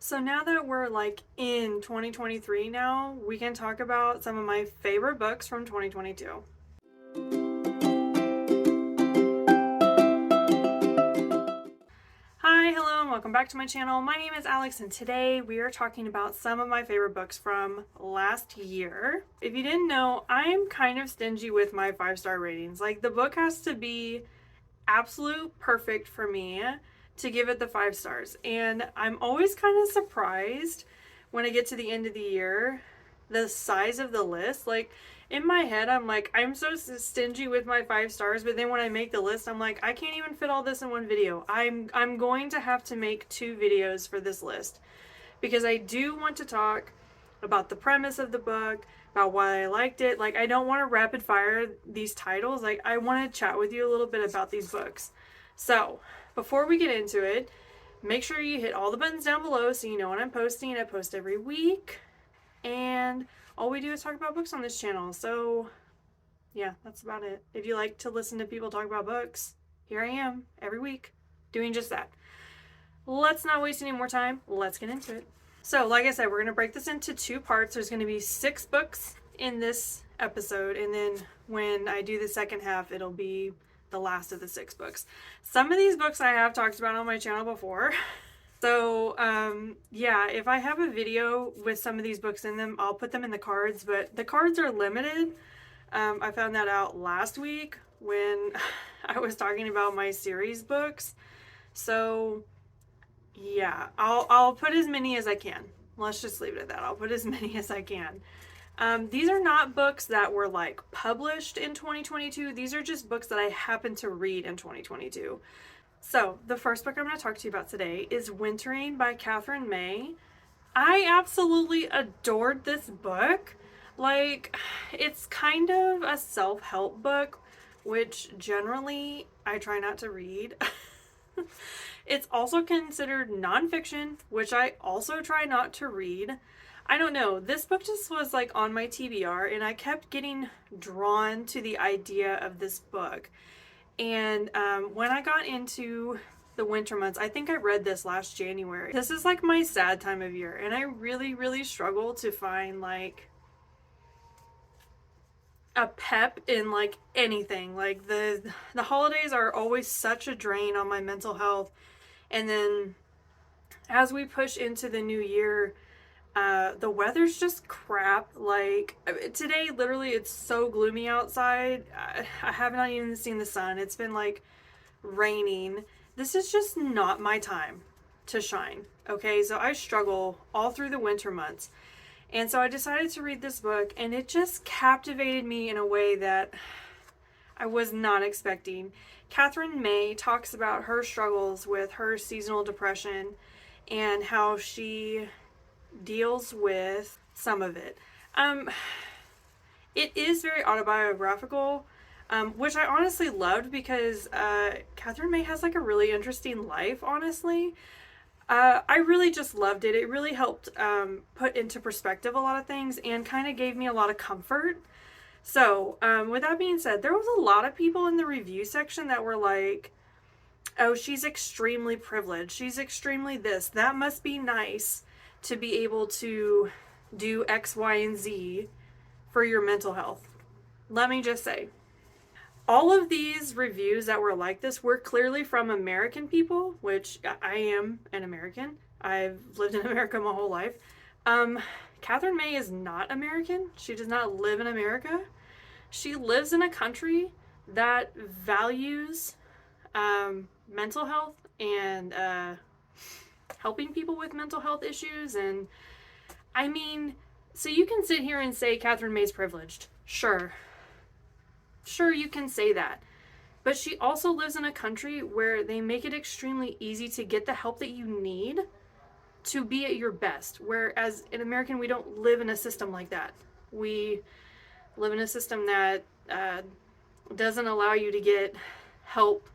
So now that we're like in 2023 now, we can talk about some of my favorite books from 2022. Hi, hello, and welcome back to my channel. My name is Alex, and today we are talking about some of my favorite books from last year. If you didn't know, I'm kind of stingy with my 5-star ratings. Like, the book has to be absolute perfect for me to give it the 5 stars. And I'm always kind of surprised when I get to the end of the year, the size of the list. Like, in my head, I'm like, I'm so stingy with my 5 stars, but then when I make the list, I'm like, I can't even fit all this in one video. I'm going to have to make 2 videos for this list because I do want to talk about the premise of the book, about why I liked it. Like, I don't want to rapid fire these titles. Like, I want to chat with you a little bit about these books. So, before we get into it, make sure you hit all the buttons down below so you know when I'm posting. I post every week, and all we do is talk about books on this channel. So, yeah, that's about it. If you like to listen to people talk about books, here I am every week doing just that. Let's not waste any more time. Let's get into it. So, like I said, we're going to break this into 2 parts. There's going to be 6 books in this episode, and then when I do the second half, it'll be the last of the 6 books. Some of these books I have talked about on my channel before. So, yeah, if I have a video with some of these books in them, I'll put them in the cards, but the cards are limited. I found that out last week when I was talking about my series books. So, yeah, I'll put as many as I can. Let's just leave it at that. I'll put as many as I can. These are not books that were like published in 2022. These are just books that I happened to read in 2022. So the first book I'm going to talk to you about today is Wintering by Katherine May. I absolutely adored this book. Like, it's kind of a self-help book, which generally I try not to read. It's also considered nonfiction, which I also try not to read. I don't know, this book just was like on my TBR, and I kept getting drawn to the idea of this book. And when I got into the winter months, I think I read this last January. This is like my sad time of year, and I really struggle to find like a pep in like anything. Like, the holidays are always such a drain on my mental health, and then as we push into the new year, the weather's just crap. Like, today, literally, it's so gloomy outside. I have not even seen the sun. It's been like raining. This is just not my time to shine. Okay, so I struggle all through the winter months. And so I decided to read this book, and it just captivated me in a way that I was not expecting. Katherine May talks about her struggles with her seasonal depression and how she deals with some of it. It is very autobiographical, which I honestly loved because Katherine May has like a really interesting life, honestly. I really just loved it. It really helped put into perspective a lot of things and kind of gave me a lot of comfort. So, with that being said, there was a lot of people in the review section that were like, oh, she's extremely privileged. She's extremely this. That must be nice to be able to do X, Y, and Z for your mental health. Let me just say, all of these reviews that were like this were clearly from American people, which I am an American. I've lived in America my whole life. Katherine May is not American. She does not live in America. She lives in a country that values mental health and helping people with mental health issues. And I mean, so you can sit here and say Katherine May's privileged. Sure, you can say that. But she also lives in a country where they make it extremely easy to get the help that you need to be at your best. Whereas in American, we don't live in a system like that. We live in a system that doesn't allow you to get help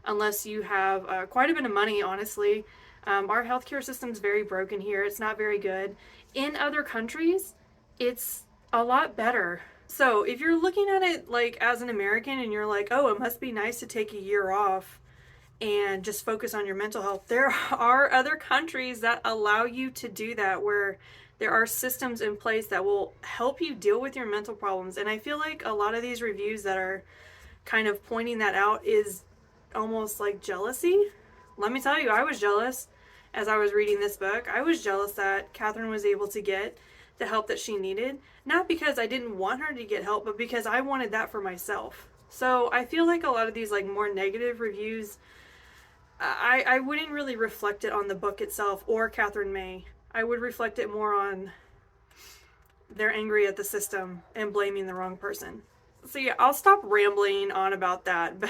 unless you have quite a bit of money, honestly. Our healthcare system's very broken here. It's not very good. In other countries, it's a lot better. So if you're looking at it like as an American and you're like, oh, it must be nice to take a year off and just focus on your mental health. There are other countries that allow you to do that, where there are systems in place that will help you deal with your mental problems. And I feel like a lot of these reviews that are kind of pointing that out is almost like jealousy. Let me tell you, I was jealous as I was reading this book. I was jealous that Katherine was able to get the help that she needed. Not because I didn't want her to get help, but because I wanted that for myself. So I feel like a lot of these like more negative reviews, I wouldn't really reflect it on the book itself or Katherine May. I would reflect it more on they're angry at the system and blaming the wrong person. So yeah, I'll stop rambling on about that, but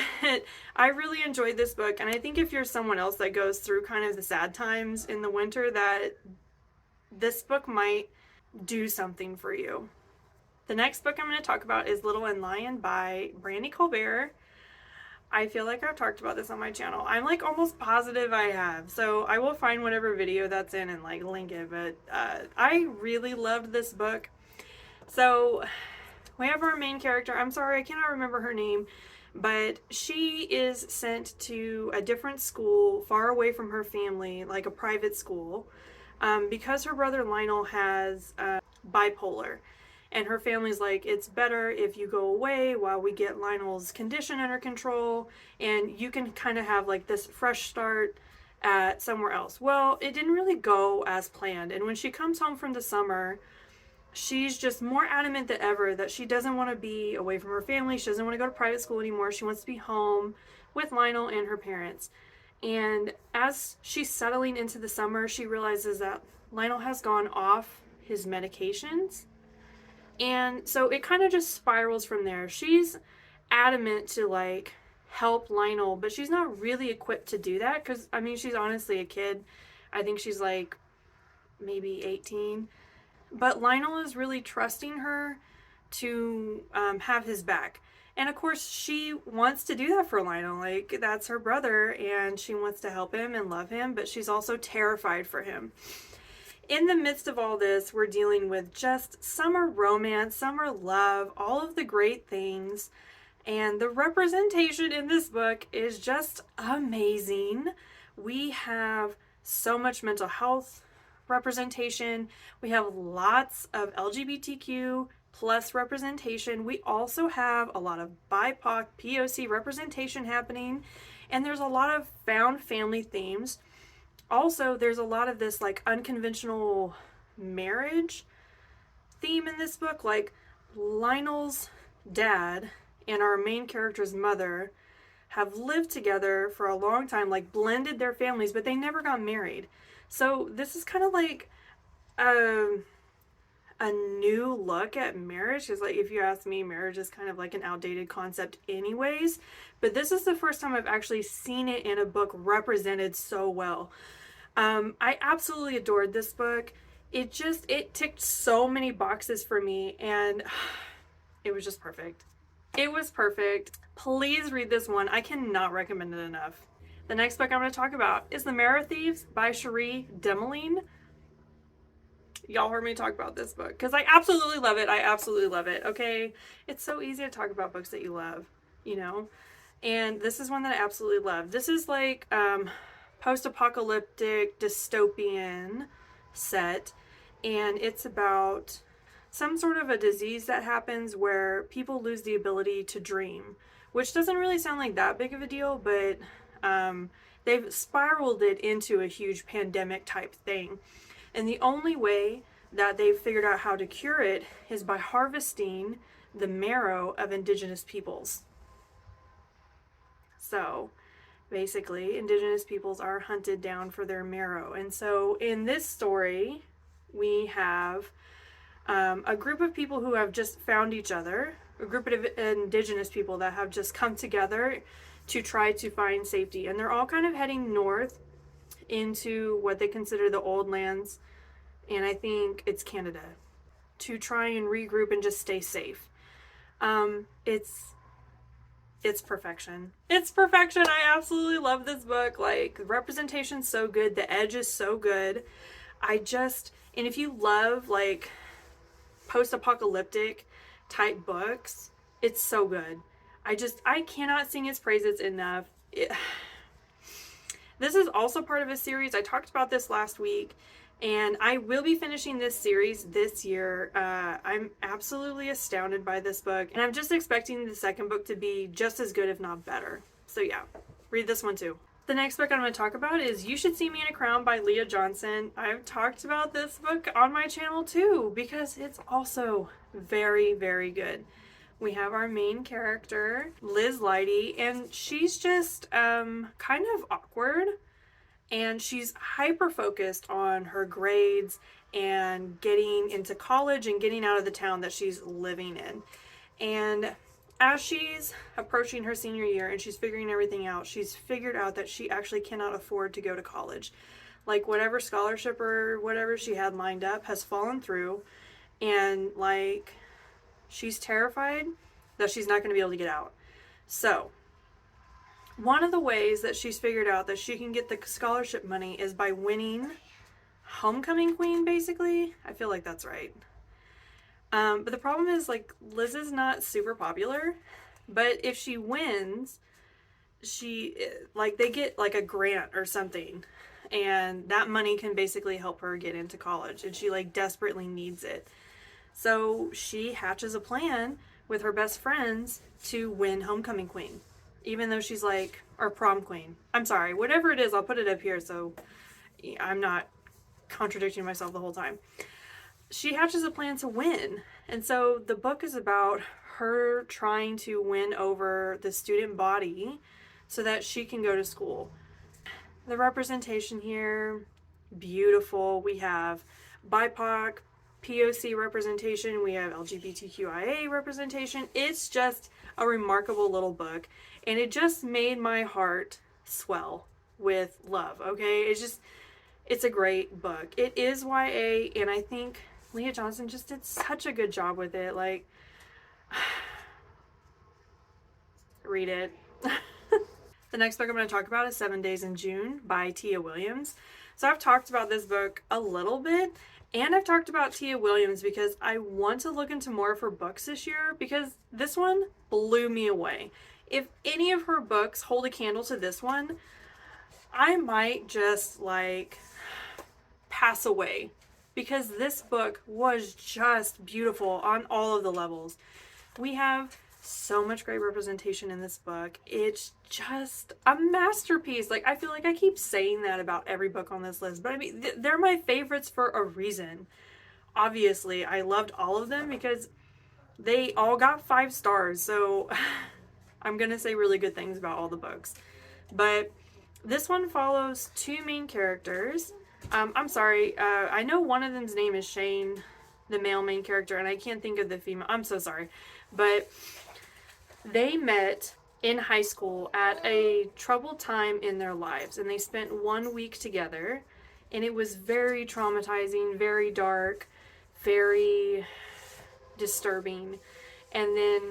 I really enjoyed this book, and I think if you're someone else that goes through kind of the sad times in the winter, that this book might do something for you. The next book I'm going to talk about is Little and Lion by Brandy Colbert. I feel like I've talked about this on my channel. I'm like almost positive I have, so I will find whatever video that's in and like link it, but I really loved this book. So we have our main character. I'm sorry, I cannot remember her name, but she is sent to a different school far away from her family, like a private school, because her brother Lionel has bipolar. And her family's like, it's better if you go away while we get Lionel's condition under control, and you can kind of have like this fresh start at somewhere else. Well, it didn't really go as planned. And when she comes home from the summer, she's just more adamant than ever that she doesn't want to be away from her family. She doesn't want to go to private school anymore. She wants to be home with Lionel and her parents. And as she's settling into the summer, she realizes that Lionel has gone off his medications. And so it kind of just spirals from there. She's adamant to like help Lionel, but she's not really equipped to do that because, I mean, she's honestly a kid. I think she's like maybe 18. But Lionel is really trusting her to have his back. And of course, she wants to do that for Lionel. Like, that's her brother, and she wants to help him and love him, but she's also terrified for him. In the midst of all this, we're dealing with just summer romance, summer love, all of the great things. And the representation in this book is just amazing. We have so much mental health representation. We have lots of LGBTQ plus representation. We also have a lot of BIPOC, POC representation happening. And there's a lot of found family themes. Also, there's a lot of this like unconventional marriage theme in this book. Like Lionel's dad and our main character's mother have lived together for a long time, like blended their families, but they never got married. So this is kind of like a new look at marriage, because like if you ask me, marriage is kind of like an outdated concept anyways, but this is the first time I've actually seen it in a book represented so well. I absolutely adored this book. It ticked so many boxes for me, and it was just perfect. It was perfect. Please read this one. I cannot recommend it enough. The next book I'm going to talk about is The Marrow Thieves by Cherie, Dimaline. Y'all heard me talk about this book because I absolutely love it. I absolutely love it. Okay. It's so easy to talk about books that you love, you know? And this is one that I absolutely love. This is like post-apocalyptic dystopian set, and it's about some sort of a disease that happens where people lose the ability to dream, which doesn't really sound like that big of a deal, but they've spiraled it into a huge pandemic type thing. And the only way that they've figured out how to cure it is by harvesting the marrow of indigenous peoples. So basically, indigenous peoples are hunted down for their marrow. And so in this story, we have a group of people who have just found each other, a group of indigenous people that have just come together to try to find safety. And they're all kind of heading north into what they consider the old lands, and I think it's Canada, to try and regroup and just stay safe. It's perfection. It's perfection. I absolutely love this book. Like, the representation's so good, the edge is so good. And if you love like post-apocalyptic type books, it's so good. I cannot sing its praises enough. This is also part of a series. I talked about this last week, and I will be finishing this series this year. I'm absolutely astounded by this book, and I'm just expecting the second book to be just as good, if not better. So yeah, read this one too. The next book I'm going to talk about is You Should See Me in a Crown by Leah Johnson. I've talked about this book on my channel too because it's also very, very good. We have our main character, Liz Leidy, and she's just kind of awkward, and she's hyper focused on her grades and getting into college and getting out of the town that she's living in. And as she's approaching her senior year and she's figuring everything out, she's figured out that she actually cannot afford to go to college. Like, whatever scholarship or whatever she had lined up has fallen through, and like, she's terrified that she's not going to be able to get out. So one of the ways that she's figured out that she can get the scholarship money is by winning Homecoming Queen, basically. I feel like that's right. But the problem is, like, Liz is not super popular, but if she wins, they get like a grant or something, and that money can basically help her get into college, and she like desperately needs it. So she hatches a plan with her best friends to win Homecoming Queen, even though she's like, or Prom Queen. I'm sorry, whatever it is, I'll put it up here so I'm not contradicting myself the whole time. She hatches a plan to win. And so the book is about her trying to win over the student body so that she can go to school. The representation here, beautiful. We have BIPOC, POC representation, we have LGBTQIA representation. It's just a remarkable little book, and it just made my heart swell with love, okay? It's a great book. It is YA, and I think Leah Johnson just did such a good job with it. Like, read it. The next book I'm going to talk about is 7 Days in June by Tia Williams. So I've talked about this book a little bit, and I've talked about Tia Williams because I want to look into more of her books this year, because this one blew me away. If any of her books hold a candle to this one, I might just like pass away, because this book was just beautiful on all of the levels. We have so much great representation in this book. It's just a masterpiece. Like, I feel like I keep saying that about every book on this list, but I mean, they're my favorites for a reason. Obviously, I loved all of them because they all got 5 stars, so I'm gonna say really good things about all the books. But this one follows 2 main characters. I'm sorry, I know one of them's name is Shane, the male main character, and I can't think of the female. I'm so sorry. But they met in high school at a troubled time in their lives, and they spent 1 week together, and it was very traumatizing, very dark, very disturbing. And then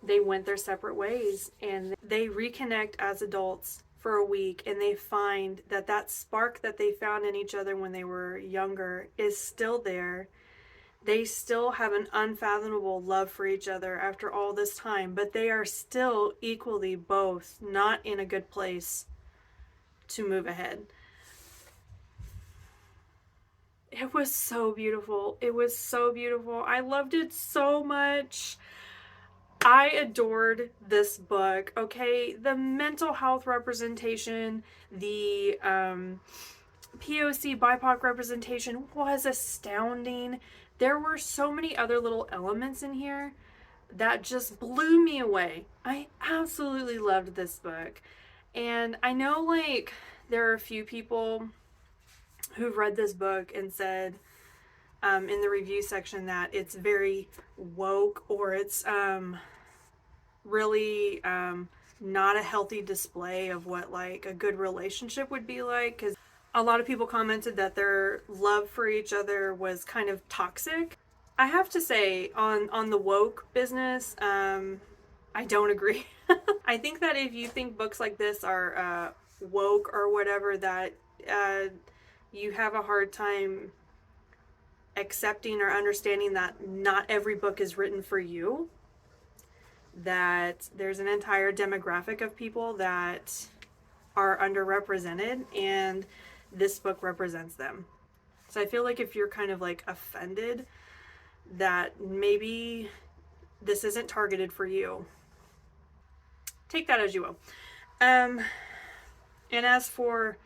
they went their separate ways, and they reconnect as adults for a week, and they find that that spark that they found in each other when they were younger is still there. They still have an unfathomable love for each other after all this time, but they are still equally both not in a good place to move ahead. It was so beautiful. It was so beautiful. I loved it so much. I adored this book, okay? The mental health representation, the POC BIPOC representation was astounding. There were so many other little elements in here that just blew me away. I absolutely loved this book. And I know, like, there are a few people who've read this book and said in the review section that it's very woke, or it's really not a healthy display of what like a good relationship would be like, because a lot of people commented that their love for each other was kind of toxic. I have to say, on the woke business, I don't agree. I think that if you think books like this are woke or whatever, that you have a hard time accepting or understanding that not every book is written for you. That there's an entire demographic of people that are underrepresented, and this book represents them. So I feel like if you're kind of like offended that maybe this isn't targeted for you, take that as you will. And as for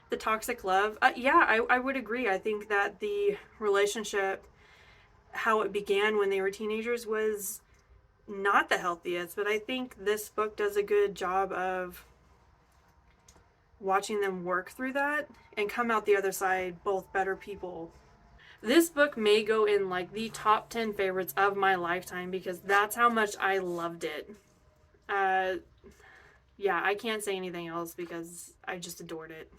the toxic love, I would agree. I think that the relationship, how it began when they were teenagers, was not the healthiest, but I think this book does a good job of watching them work through that and come out the other side both better people. This book may go in like the top 10 favorites of my lifetime because that's how much I loved it. Yeah, I can't say anything else because I just adored it.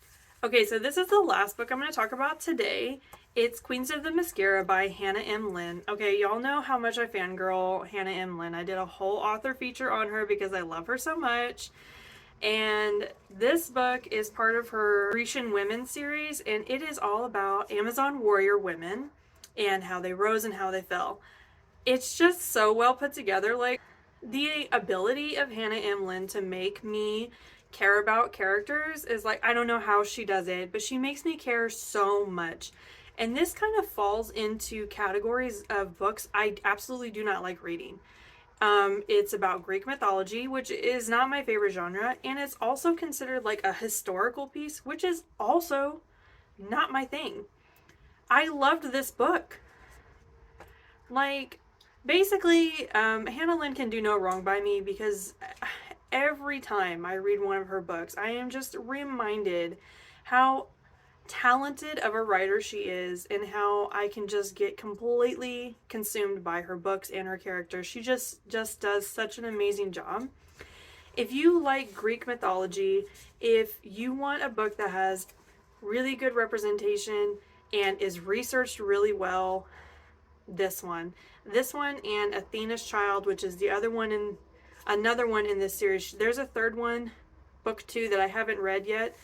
Okay, so this is the last book I'm going to talk about today. It's Queens of Themiscyra by Hannah M. Lynn. Okay, y'all know how much I fangirl Hannah M. Lynn. I did a whole author feature on her because I love her so much. And this book is part of her Grecian Women series, and it is all about Amazon warrior women and how they rose and how they fell. It's just so well put together. Like, the ability of Hannah M. Lynn to make me care about characters is like, I don't know how she does it, but she makes me care so much. And this kind of falls into categories of books I absolutely do not like reading. It's about Greek mythology, which is not my favorite genre, and it's also considered like a historical piece, which is also not my thing. I loved this book. Like, basically, Hannah Lynn can do no wrong by me because every time I read one of her books, I am just reminded how talented of a writer she is and how I can just get completely consumed by her books and her characters. She just does such an amazing job. If you like Greek mythology, if you want a book that has really good representation and is researched really well, this one and Athena's Child, which is the other one in another one in this series. There's a third one, book 2, that I haven't read yet,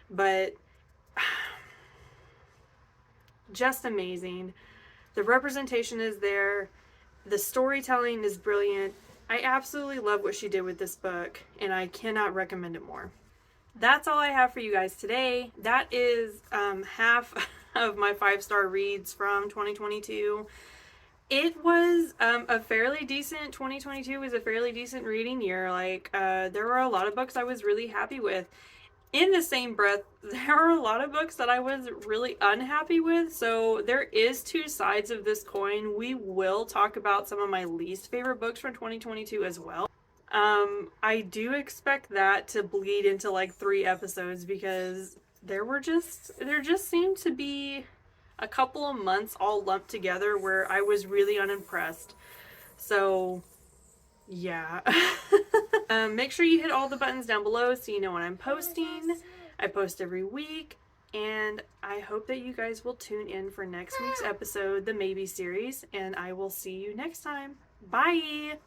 but just amazing. The representation is there. The storytelling is brilliant. I absolutely love what she did with this book, and I cannot recommend it more. That's all I have for you guys today. That is half of my 5-star reads from 2022. It was a fairly decent, 2022 was a fairly decent reading year. Like, there were a lot of books I was really happy with. In the same breath, there are a lot of books that I was really unhappy with, so there is two sides of this coin. We will talk about some of my least favorite books from 2022 as well. I do expect that to bleed into like 3 episodes because there just seemed to be a couple of months all lumped together where I was really unimpressed. So yeah. Make sure you hit all the buttons down below so you know when I'm posting. I post every week, and I hope that you guys will tune in for next week's episode, the Maybe series, and I will see you next time. Bye!